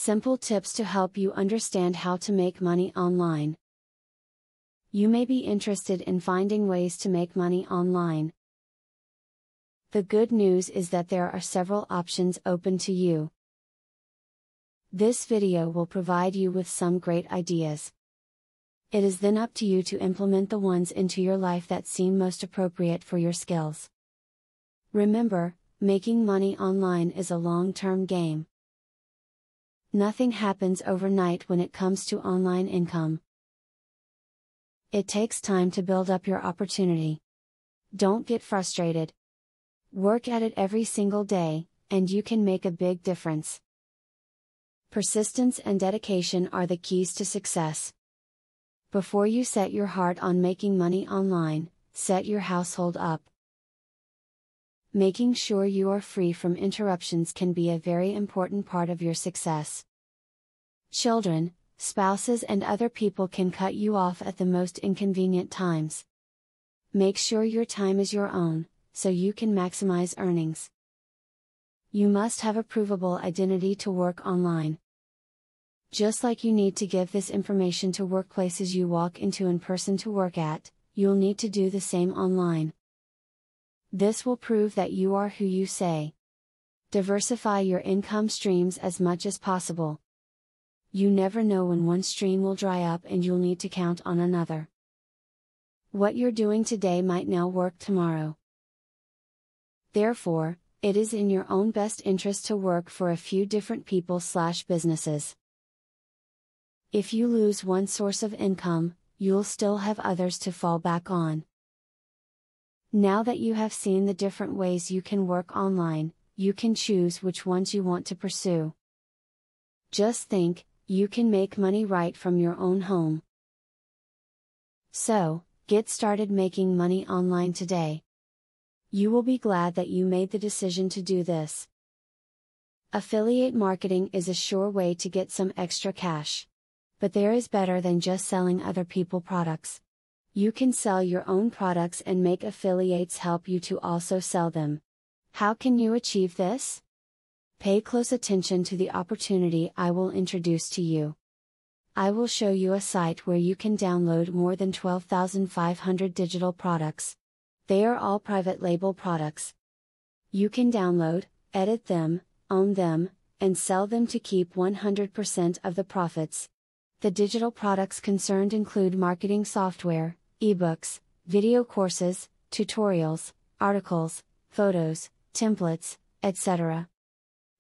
Simple tips to help you understand how to make money online. You may be interested in finding ways to make money online. The good news is that there are several options open to you. This video will provide you with some great ideas. It is then up to you to implement the ones into your life that seem most appropriate for your skills. Remember, making money online is a long-term game. Nothing happens overnight when it comes to online income. It takes time to build up your opportunity. Don't get frustrated. Work at it every single day, and you can make a big difference. Persistence and dedication are the keys to success. Before you set your heart on making money online, set your household up. Making sure you are free from interruptions can be a very important part of your success. Children, spouses, and other people can cut you off at the most inconvenient times. Make sure your time is your own, so you can maximize earnings. You must have a provable identity to work online. Just like you need to give this information to workplaces you walk into in person to work at, you'll need to do the same online. This will prove that you are who you say. Diversify your income streams as much as possible. You never know when one stream will dry up and you'll need to count on another. What you're doing today might now work tomorrow. Therefore, it is in your own best interest to work for a few different people/businesses. If you lose one source of income, you'll still have others to fall back on. Now that you have seen the different ways you can work online, you can choose which ones you want to pursue. Just think, you can make money right from your own home. So, get started making money online today. You will be glad that you made the decision to do this. Affiliate marketing is a sure way to get some extra cash. But there is better than just selling other people's products. You can sell your own products and make affiliates help you to also sell them. How can you achieve this? Pay close attention to the opportunity I will introduce to you. I will show you a site where you can download more than 12,500 digital products. They are all private label products. You can download, edit them, own them, and sell them to keep 100% of the profits. The digital products concerned include marketing software, ebooks, video courses, tutorials, articles, photos, templates, etc.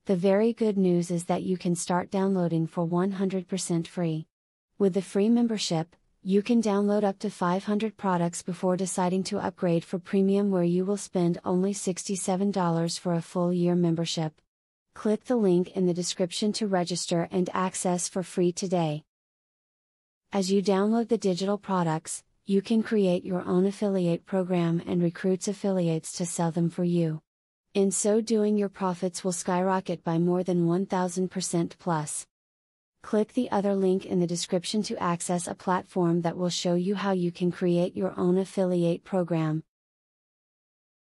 The very good news is that you can start downloading for 100% free. With the free membership, you can download up to 500 products before deciding to upgrade for premium, where you will spend only $67 for a full year membership. Click the link in the description to register and access for free today. As you download the digital products, you can create your own affiliate program and recruit affiliates to sell them for you. In so doing, your profits will skyrocket by more than 1,000% plus. Click the other link in the description to access a platform that will show you how you can create your own affiliate program.